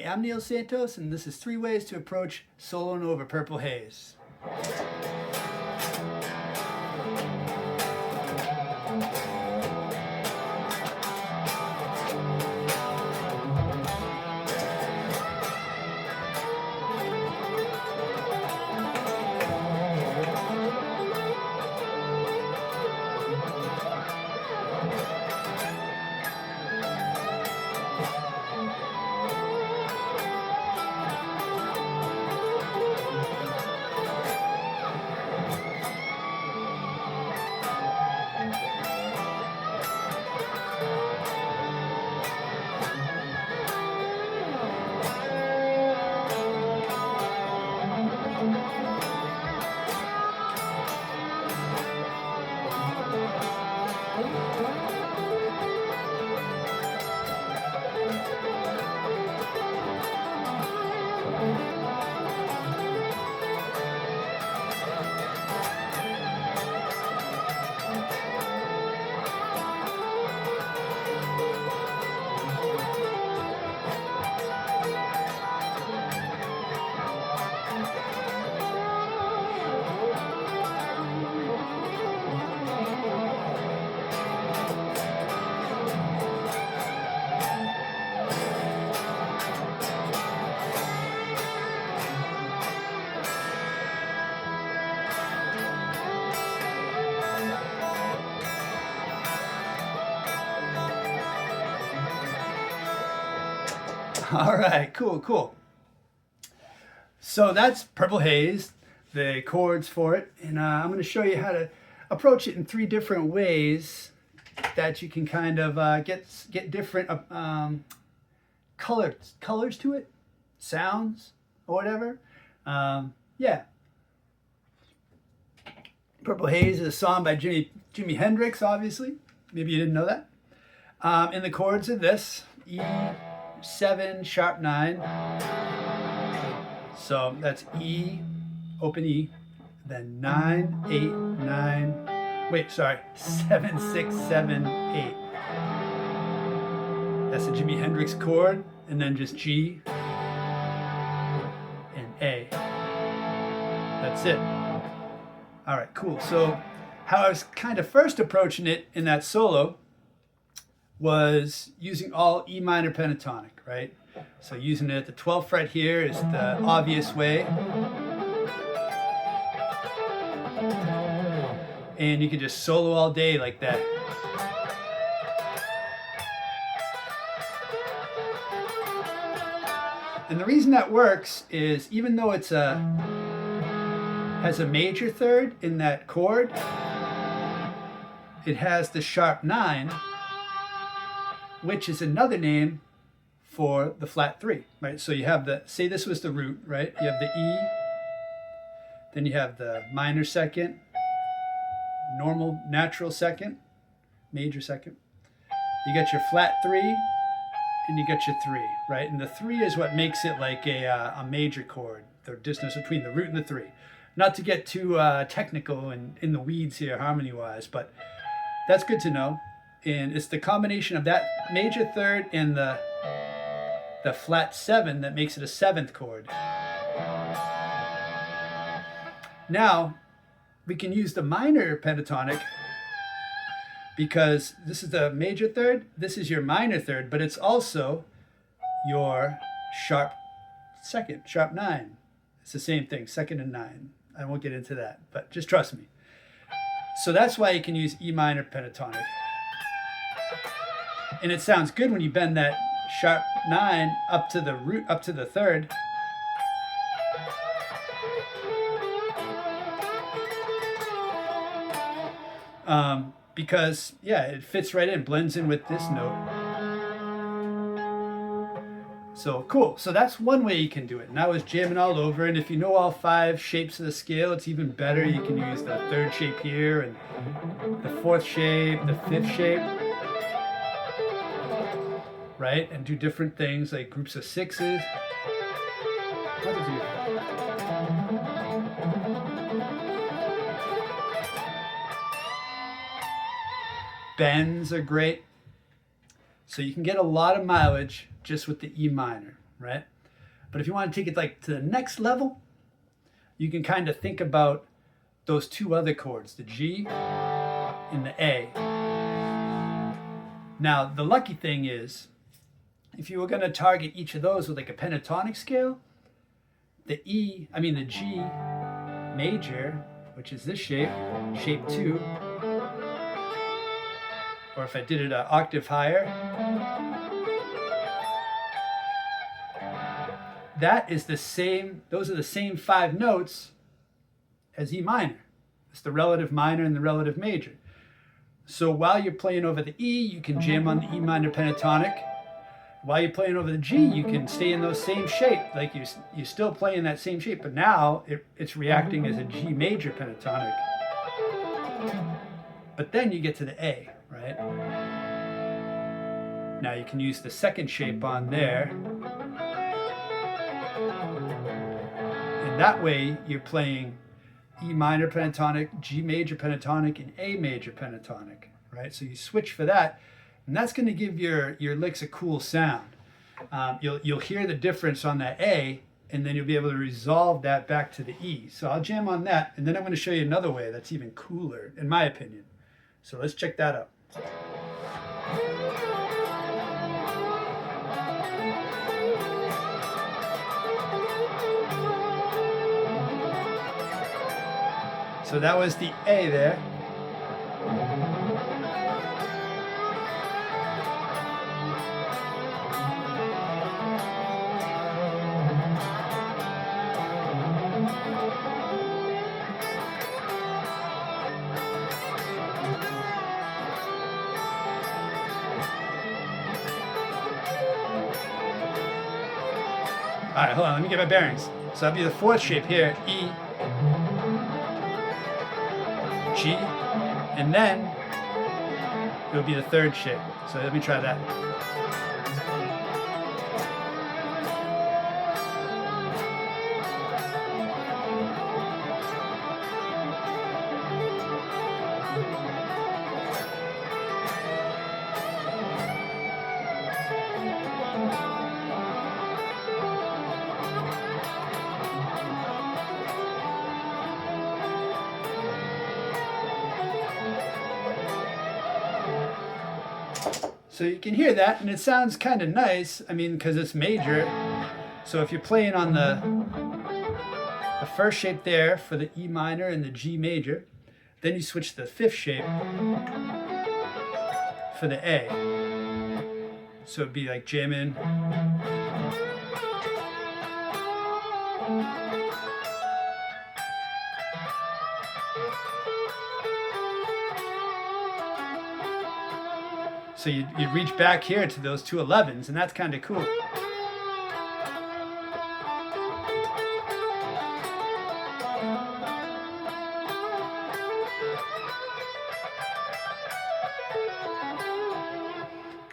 Hey, I'm Neil Santos, and this is 3 ways to approach soloing over Purple Haze. All right, cool. So that's Purple Haze, the chords for it, and I'm going to show you how to approach it in 3 different ways that you can kind of get different colors to it, sounds or whatever. Yeah. Purple Haze is a song by Jimi Hendrix, obviously. Maybe you didn't know that. And the chords are this: E7 sharp 9. So that's E, open E, then 9, 8, 9. Wait, sorry, 7, 6, 7, 8. That's the Jimi Hendrix chord, and then just G and A. That's it. All right, cool. So how I was kind of first approaching it in that solo was using all E minor pentatonic, right? So using it at the 12th fret here is the obvious way. And you can just solo all day like that. And the reason that works is even though it's has a major third in that chord, it has the sharp 9, which is another name for the flat 3, right? So you have the, say this was the root, right? You have the E, then you have the minor second, normal, natural second, major second. You got your flat 3, and you got your 3, right? And the 3 is what makes it like a major chord, the distance between the root and the 3. Not to get too technical and in the weeds here harmony-wise, but that's good to know. And it's the combination of that major third and the flat 7 that makes it a 7th chord. Now, we can use the minor pentatonic because this is the major third, this is your minor third, but it's also your sharp second, sharp 9. It's the same thing, second and 9. I won't get into that, but just trust me. So that's why you can use E minor pentatonic. And it sounds good when you bend that sharp 9 up to the root, up to the third. Because, yeah, it fits right in, blends in with this note. So cool. So that's one way you can do it. And I was jamming all over. And if you know all 5 shapes of the scale, it's even better. You can use the 3rd shape here and the 4th shape, the 5th shape, right? And do different things like groups of 6s. Bends are great. So you can get a lot of mileage just with the E minor. right? But if you want to take it like to the next level, you can kind of think about those two other chords, the G and the A. Now, the lucky thing is, if you were going to target each of those with like a pentatonic scale, the G major, which is this shape, shape 2, or if I did it an octave higher, that is the same, those are the same 5 notes as E minor. It's the relative minor and the relative major. So while you're playing over the E, you can jam on the E minor pentatonic. While you're playing over the G, you can stay in those same shape, like you're still playing that same shape, but now it's reacting as a G major pentatonic. But then you get to the A, right? Now you can use the second shape on there. And that way you're playing E minor pentatonic, G major pentatonic, and A major pentatonic, right? So you switch for that, and that's going to give your licks a cool sound. You'll hear the difference on that A, and then you'll be able to resolve that back to the E. So I'll jam on that, and then I'm going to show you another way that's even cooler, in my opinion. So let's check that out. So that was the A there. All right, hold on, let me get my bearings. So that'd be the 4th shape here, E, G, and then it would be the 3rd shape. So let me try that. So you can hear that, and it sounds kind of nice, I mean, because it's major. So if you're playing on the 1st shape there for the E minor and the G major, then you switch to the 5th shape for the A. So it'd be like jamming. So you'd reach back here to those 2 11s, and that's kind of cool.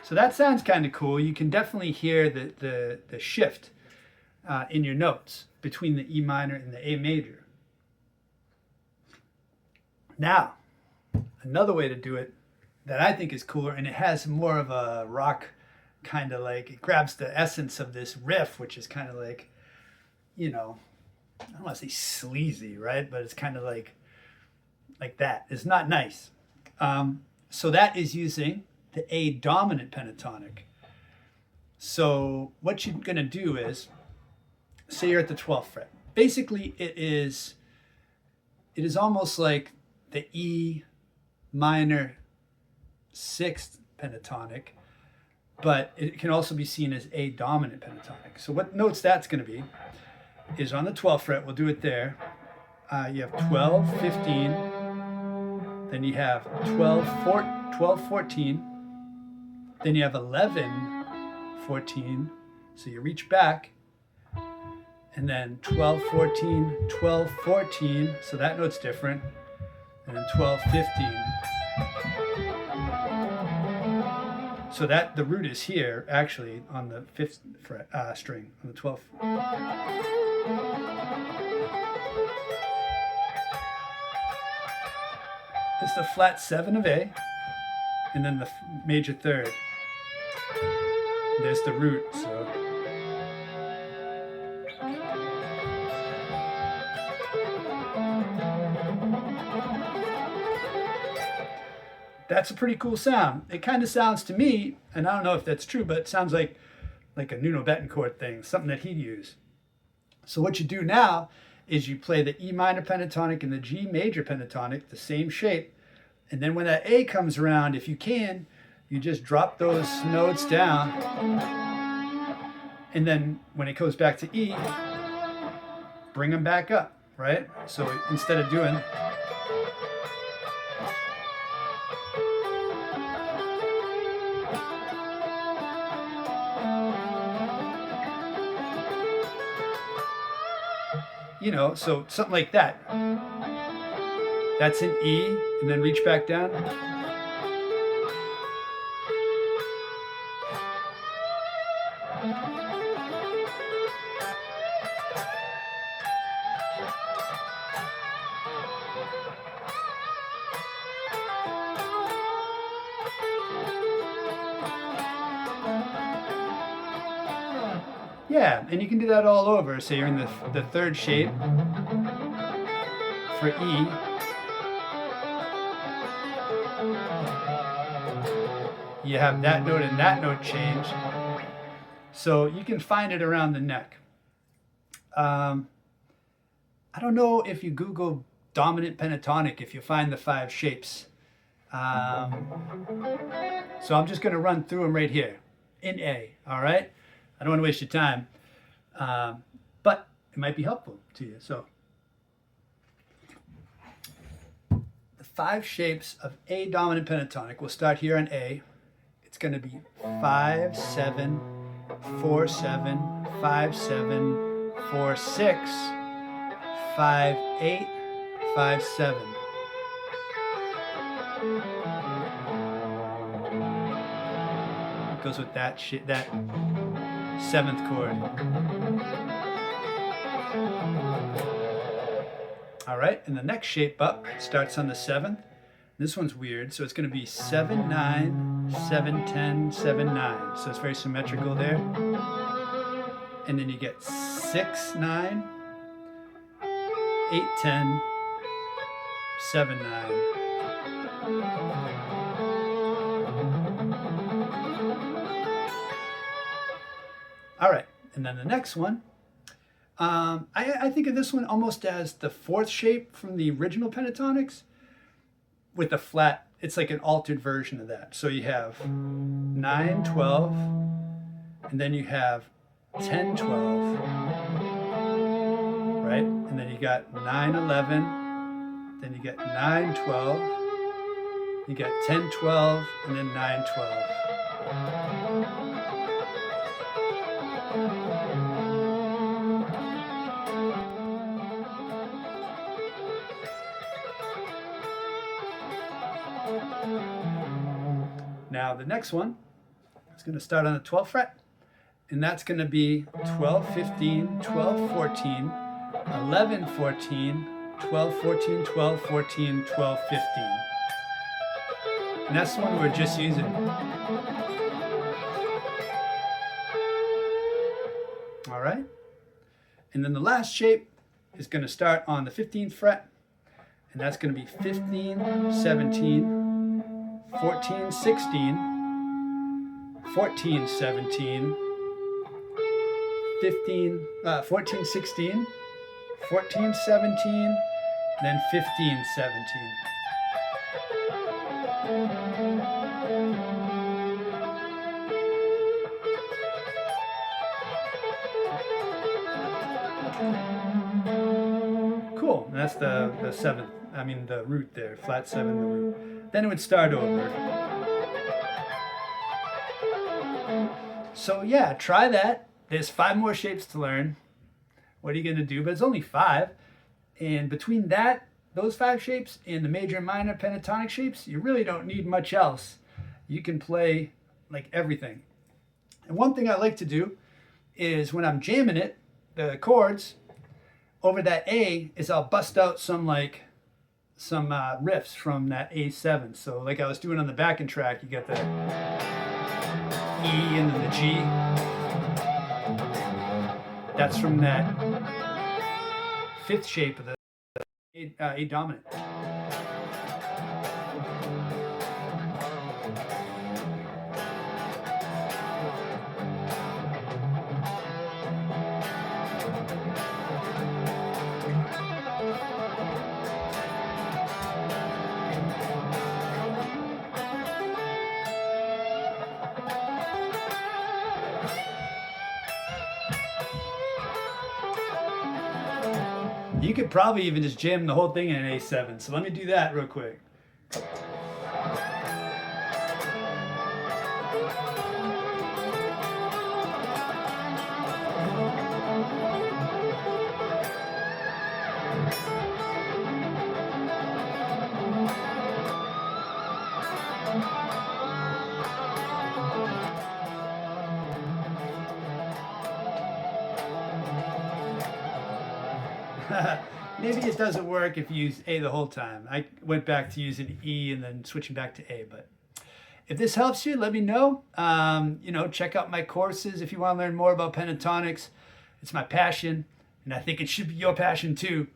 So that sounds kind of cool. You can definitely hear the shift in your notes between the E minor and the A major. Now, another way to do it that I think is cooler, and it has more of a rock kind of like, it grabs the essence of this riff, which is kind of like, you know, I don't want to say sleazy, right? But it's kind of like that. It's not nice. So that is using the A dominant pentatonic. So what you're going to do is, say you're at the 12th fret. Basically, it is almost like the E minor 6th pentatonic, but it can also be seen as A dominant pentatonic. So what notes that's going to be is on the 12th fret, we'll do it there. You have 12, 15, then you have 12, 14, then you have 11, 14, so you reach back, and then 12, 14, 12, 14, so that note's different, and then 12, 15. So that the root is here, actually, on the 5th fret, string, on the 12th. It's the flat 7 of A, and then the major 3rd. There's the root, so that's a pretty cool sound. It kind of sounds to me, and I don't know if that's true, but it sounds like a Nuno Betancourt thing, something that he'd use. So what you do now is you play the E minor pentatonic and the G major pentatonic, the same shape, and then when that A comes around, if you can, you just drop those notes down, and then when it goes back to E, bring them back up, right? So instead of doing so something like that. That's an E, and then reach back down. Yeah, and you can do that all over. So you're in the third shape for E. You have that note and that note change. So you can find it around the neck. I don't know if you Google dominant pentatonic if you find the 5 shapes. So I'm just going to run through them right here in A, all right? I don't want to waste your time, but it might be helpful to you. So the 5 shapes of A dominant pentatonic, we'll start here on A. It's going to be 5, 7, 4, 7, 5, 7, 4, 6, 5, 8, 5, 7. It goes with that 7th chord. All right, and the next shape up starts on the 7th. This one's weird, so it's going to be 7, 9, 7, 10, 7, 9. So it's very symmetrical there. And then you get 6, 9, 8, 10, 7, 9. All right, and then the next one, I think of this one almost as the 4th shape from the original pentatonics with a flat. It's like an altered version of that. So you have 9, 12, and then you have 10, 12, right? And then you got 9, 11, then you get 9, 12, you got 10, 12, and then 9, 12. Now the next one is going to start on the 12th fret, and that's going to be 12, 15, 12, 14, 11, 14, 12, 14, 12, 14, 12, 15. And that's the one we're just using. All right. And then the last shape is going to start on the 15th fret, and that's going to be 15, 17, 14, 16, 14, 17, 15, 14, 16, 14, 17, then 15, 17. Cool, and that's the 7th, the root there, flat 7, the root. Then it would start over. So yeah, try that. There's 5 more shapes to learn. What are you going to do? But it's only 5. And between those 5 shapes and the major and minor pentatonic shapes, you really don't need much else. You can play like everything. And one thing I like to do is when I'm jamming it, the chords, over that A is I'll bust out some riffs from that A7. So like I was doing on the backing track, you got the E and then the G. That's from that 5th shape of the A dominant. You could probably even just jam the whole thing in an A7. So let me do that real quick. Maybe it doesn't work if you use A the whole time. I went back to using E and then switching back to A. But if this helps you, let me know. You know, check out my courses if you want to learn more about pentatonics. It's my passion, and I think it should be your passion too,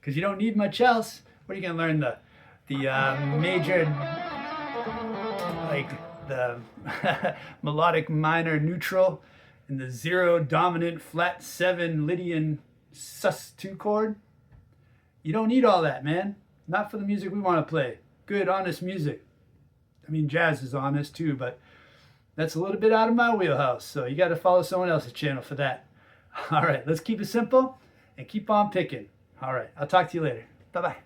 because you don't need much else. What are you going to learn? The major, like the melodic minor neutral, and the 0 dominant flat 7 Lydian sus2 chord? You don't need all that, man. Not for the music we want to play. Good, honest music. I mean, jazz is honest too, but that's a little bit out of my wheelhouse. So you got to follow someone else's channel for that. All right, let's keep it simple and keep on picking. All right, I'll talk to you later. Bye-bye.